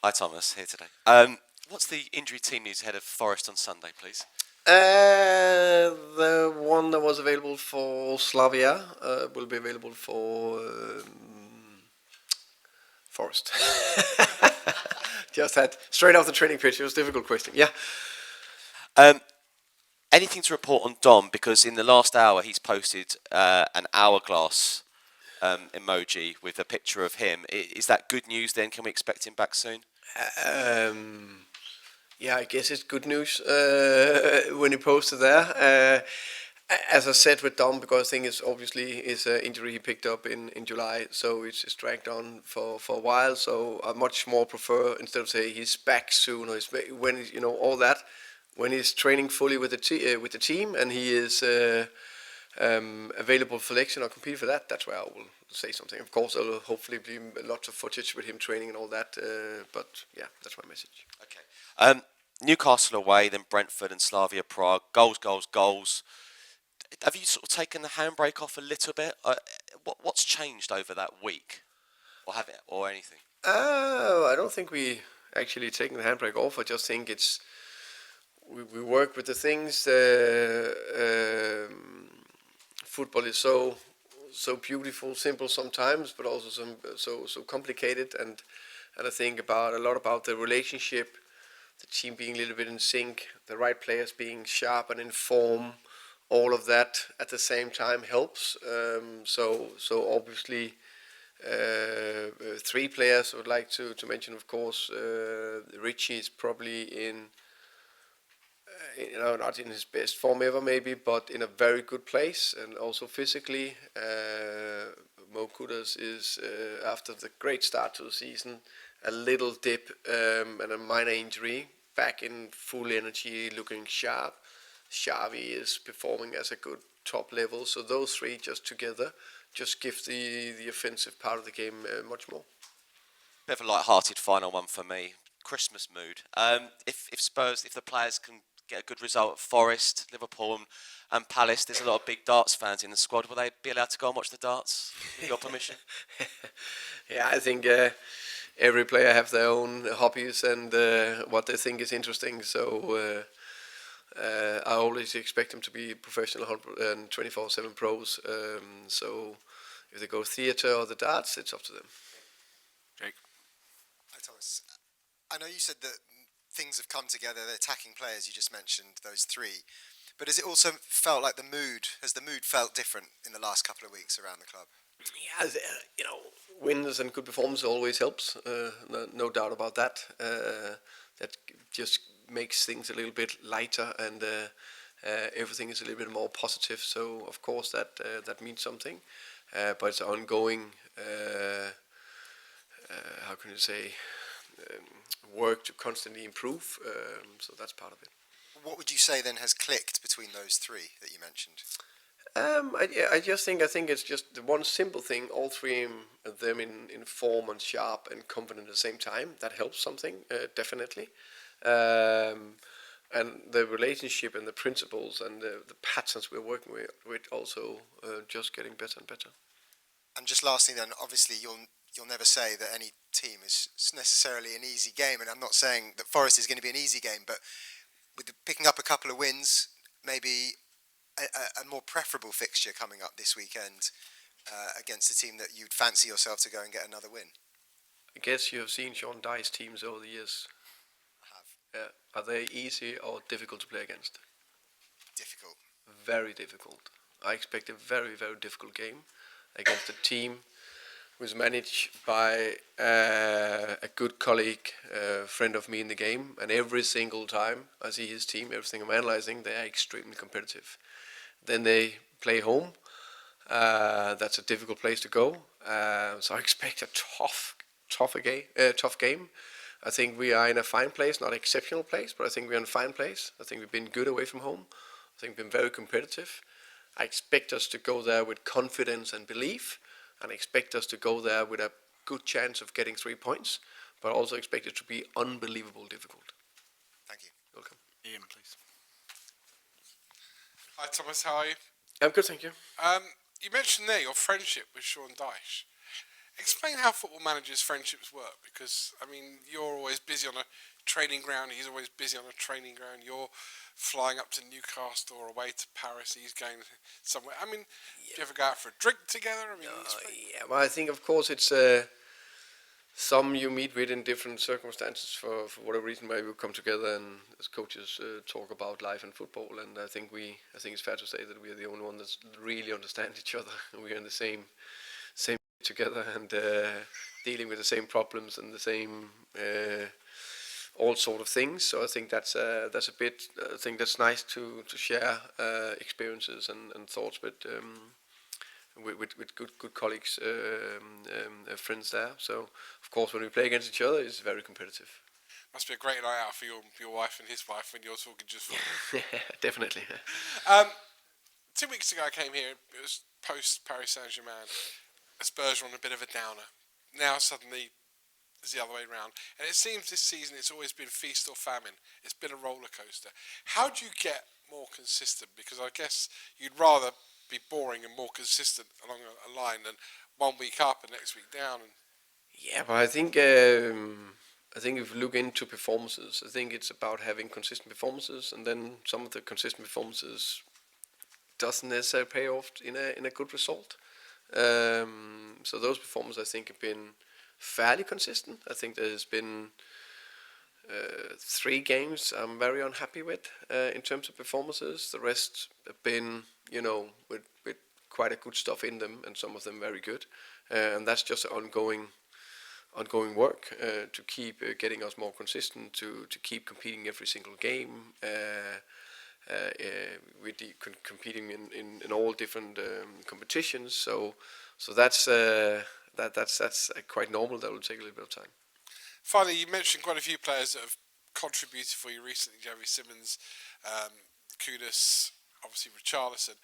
Hi, Thomas, here today. What's the injury team news ahead of Forest on Sunday, please? The one that was available for Slavia will be available for Forest. Just had straight off the training pitch. It was a difficult question. Yeah. Um, Anything to report on Dom? Because in the last hour, he's posted an hourglass emoji with a picture of him. Is that good news then? Can we expect him back soon? Um, yeah, I guess it's good news when he posted there. As I said with Dom, because I think it's obviously his injury he picked up in July, so it's dragged on for a while. So I much more prefer, instead of saying he's back soon or when all that, when he's training fully with the team and he is available for selection or compete for that, that's where I will say something. Of course, there'll hopefully be lots of footage with him training and all that. But yeah, that's my message. Okay. Newcastle away, then Brentford and Slavia Prague. Goals, goals, goals. Have you sort of taken the handbrake off a little bit? What's changed over that week, or have it, or anything? I don't think we actually taken the handbrake off. I just think it's we work with the things. Football is so beautiful, simple sometimes, but also so complicated. And I think about a lot about the relationship, the team being a little bit in sync, the right players being sharp and in form. All of that at the same time helps. So obviously. Three players I would like to mention, of course. Richie is probably not in his best form ever, maybe, but in a very good place, and also physically. Mo Kudus is, after the great start to the season, a little dip and a minor injury, back in full energy, looking sharp. Xavi is performing as a good top level, so those three just together just give the offensive part of the game much more. Bit of a light-hearted final one for me. Christmas mood. If Spurs, if the players can get a good result at Forest, Liverpool, and Palace, there's a lot of big darts fans in the squad. Will they be allowed to go and watch the darts with your permission? Yeah, I think every player have their own hobbies and what they think is interesting. So I always expect them to be professional and 24/7 pros. So if they go theatre or the darts, it's up to them. Jake. Hi, Thomas. I know you said that things have come together, the attacking players you just mentioned, those three. But has it also felt like has the mood felt different in the last couple of weeks around the club? Yeah, wins and good performance always helps. No doubt about that. That just makes things a little bit lighter and everything is a little bit more positive. So of course that means something. But it's ongoing. How can you say? Work to constantly improve. So that's part of it. What would you say then has clicked between those three that you mentioned? I think it's just the one simple thing. All three of them in form and sharp and confident at the same time. That helps something definitely. And the relationship and the principles and the patterns we're working with also just getting better and better. And just lastly, then, obviously you'll never say that any team is necessarily an easy game, and I'm not saying that Forest is going to be an easy game, but with picking up a couple of wins, maybe a more preferable fixture coming up this weekend against a team that you'd fancy yourself to go and get another win. I guess you have seen Sean Dyche's teams over the years. I have. Are they easy or difficult to play against? Difficult. Very difficult. I expect a very, very difficult game against a team who's managed by a good colleague, friend of me in the game, and every single time I see his team, everything I'm analyzing, they are extremely competitive. Then they play home. That's a difficult place to go. So I expect a tough game. I think we are in a fine place, not exceptional place, but I think we're in a fine place. I think we've been good away from home. I think we've been very competitive. I expect us to go there with confidence and belief, and I expect us to go there with a good chance of getting 3 points, but I also expect it to be unbelievable difficult. Thank you. Welcome. Ian, please. Hi Thomas, how are you? I'm good, thank you. You mentioned there your friendship with Sean Dyche. Explain how football managers' friendships work, because I mean you're always busy on a training ground. He's always busy on a training ground. You're flying up to Newcastle or away to Paris. He's going somewhere. I mean, do you ever go out for a drink together? I mean, Yeah, well, I think of course it's some you meet with in different circumstances for whatever reason why we come together and as coaches talk about life and football. And I think it's fair to say that we are the only one that really understand each other. We are in the same together and dealing with the same problems and the same all sort of things. So I think that's a bit. I think that's nice to share experiences and thoughts with good colleagues, friends there. So of course when we play against each other, it's very competitive. must be a great night out for your wife and his wife when you're talking just football. Yeah, definitely. 2 weeks ago I came here. It was post Paris Saint-Germain. Spurs were on a bit of a downer. Now suddenly it's the other way around. And it seems this season it's always been feast or famine. It's been a roller coaster. How do you get more consistent? Because I guess you'd rather be boring and more consistent along a line than 1 week up and next week down. And Yeah, but I think if you look into performances, I think it's about having consistent performances, and then some of the consistent performances doesn't necessarily pay off in a good result. So those performances I think have been fairly consistent. I think there's been 3 games I'm very unhappy with in terms of performances. The rest have been, with quite a good stuff in them, and some of them very good. And that's just ongoing work to keep getting us more consistent, to keep competing every single game. With the competing in all different competitions, so that's quite normal. That will take a little bit of time. finally, you mentioned quite a few players that have contributed for you recently. Jeremy Simmons, Kudus, obviously Richarlison.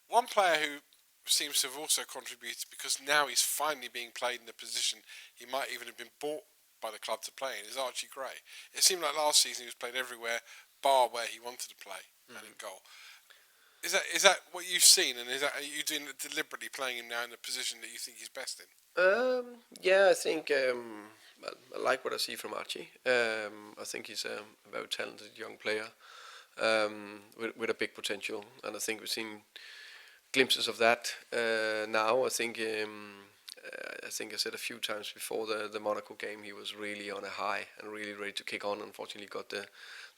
One player who seems to have also contributed, because now he's finally being played in a position he might even have been bought by the club to play in, is Archie Gray. It seemed like last season he was played everywhere bar where he wanted to play and in goal. Is that what you've seen, and are you doing it deliberately, playing him now in the position that you think he's best in? Yeah, I think I like what I see from Archie. I think he's a very talented young player with a big potential, and I think we've seen glimpses of that now. I think I said a few times before the Monaco game, he was really on a high and really ready to kick on. Unfortunately, got the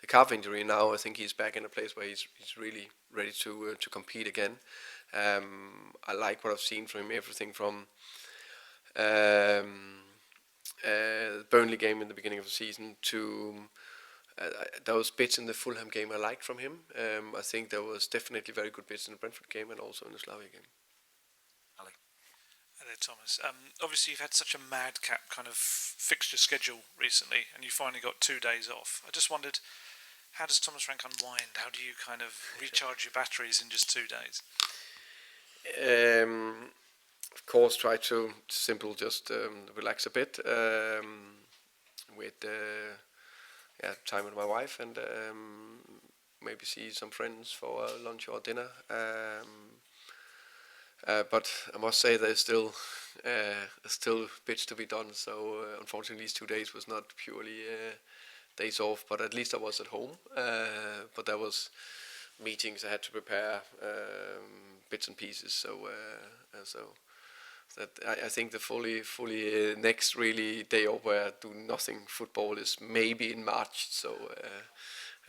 calf injury. Now I think he's back in a place where he's really ready to compete again. I like what I've seen from him. Everything from Burnley game in the beginning of the season to those bits in the Fulham game I liked from him. I think there was definitely very good bits in the Brentford game and also in the Slavia game. Ali. Hello, Thomas. Obviously, you've had such a madcap kind of fixture schedule recently, and you finally got 2 days off. I just wondered, how does Thomas Frank unwind? How do you kind of recharge your batteries in just 2 days? Of course, try to just relax a bit with time with my wife, and maybe see some friends for lunch or dinner. But I must say there's still bits to be done. So unfortunately, these 2 days was not purely days off, but at least I was at home. But there was meetings I had to prepare, bits and pieces. So that I think the fully next really day off where I do nothing football is maybe in March. So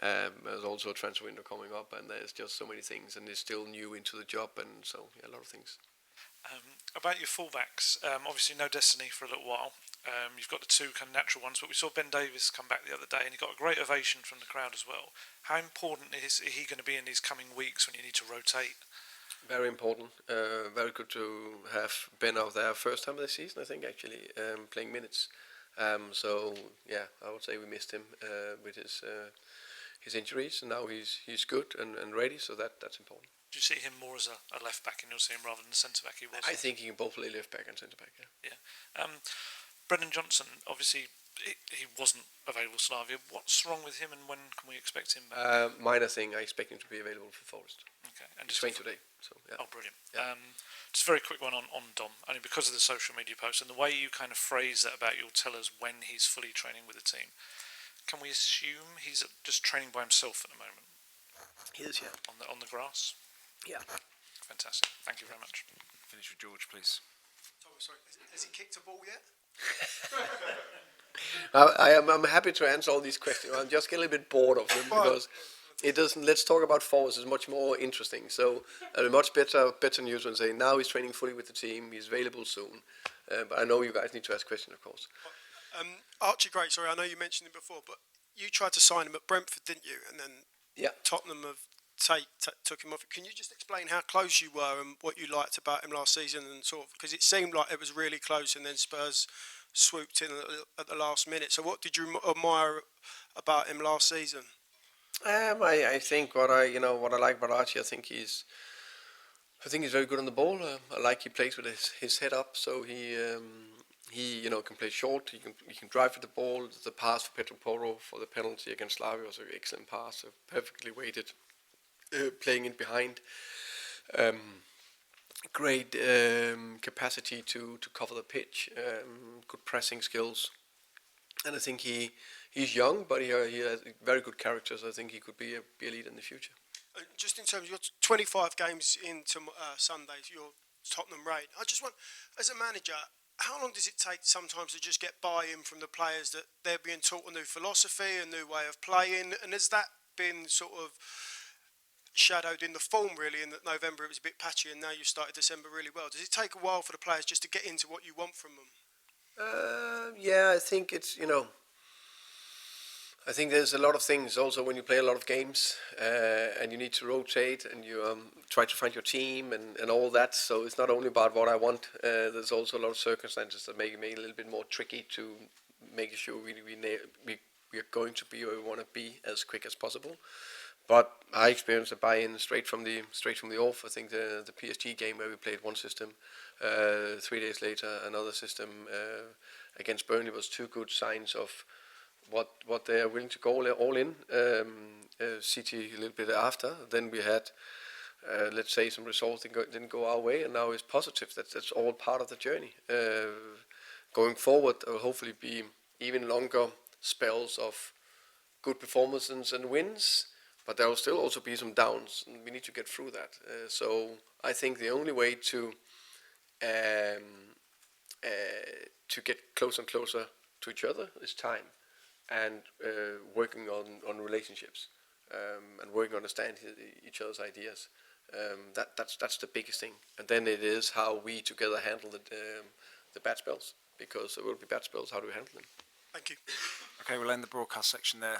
there's also a transfer window coming up, and there's just so many things, and it's still new into the job, and so a lot of things. About your fullbacks, obviously no Destiny for a little while. You've got the 2 kind of natural ones, but we saw Ben Davies come back the other day, and he got a great ovation from the crowd as well. How important is he going to be in these coming weeks when you need to rotate? Very important. Very good to have Ben out there first time this season, I think, actually, playing minutes. So yeah, I would say we missed him with his injuries, and now he's good and ready. So that's important. Do you see him more as a left back in your team rather than the centre back he was? I think he can both play left back and centre back. Yeah. Brennan Johnson, obviously he wasn't available for Slavia. What's wrong with him, and when can we expect him back? Minor thing. I expect him to be available for Forest. Okay. Okay. And He's trained today. So yeah. Oh, brilliant. Yeah. Just a very quick one on Dom, only because of the social media posts and the way you kind of phrase that about you'll tell us when he's fully training with the team. Can we assume he's just training by himself at the moment He is, yeah. on the grass? Yeah. Fantastic. Thank you very much. Finish with George, please. Thomas, sorry, has he kicked a ball yet? I'm happy to answer all these questions. I'm just getting a little bit bored of them because it doesn't. Let's talk about Forrest. It's much more interesting. So much better news when say now he's training fully with the team. He's available soon. But I know you guys need to ask questions, of course. Archie Gray, sorry, I know you mentioned him before, but you tried to sign him at Brentford, didn't you? And then Tottenham have took him off. Can you just explain how close you were and what you liked about him last season, and sort of, because it seemed like it was really close, and then Spurs swooped in at the last minute. So what did you admire about him last season? I think what I like about Archie. I think he's very good on the ball. I like he plays with his head up, so he can play short. He can drive with the ball. The pass for Pedro Porro for the penalty against Slavia was an excellent pass, perfectly weighted, playing in behind. Great capacity to cover the pitch. Good pressing skills, and I think he's young, but he has very good characters. I think he could be a leader in the future. Just in terms of your 25 games into Sundays, your Tottenham reign, I just want, as a manager, how long does it take sometimes to just get buy-in from the players that they're being taught a new philosophy, a new way of playing, and has that been sort of shadowed in the form really, in that November it was a bit patchy and now you've started December really well? Does it take a while for the players just to get into what you want from them? Yeah, I think it's, I think there's a lot of things also when you play a lot of games and you need to rotate and you try to find your team and all that. So it's not only about what I want. There's also a lot of circumstances that make it a little bit more tricky to make sure we are going to be where we want to be as quick as possible. But I experienced a buy-in straight from the off. I think the PSG game where we played one system, 3 days later another system against Burnley was two good signs of what they are willing to go all in. City a little bit after. Then we had let's say some results didn't go our way, and now it's positive. That's all part of the journey. Going forward, there will hopefully be even longer spells of good performances and wins. But there will still also be some downs, and we need to get through that. So I think the only way to get closer and closer to each other is time, and working on relationships, and working on understanding each other's ideas. That's the biggest thing. And then it is how we together handle the bad spells, because there will be bad spells. How do we handle them? Thank you. Okay, we'll end the broadcast section there.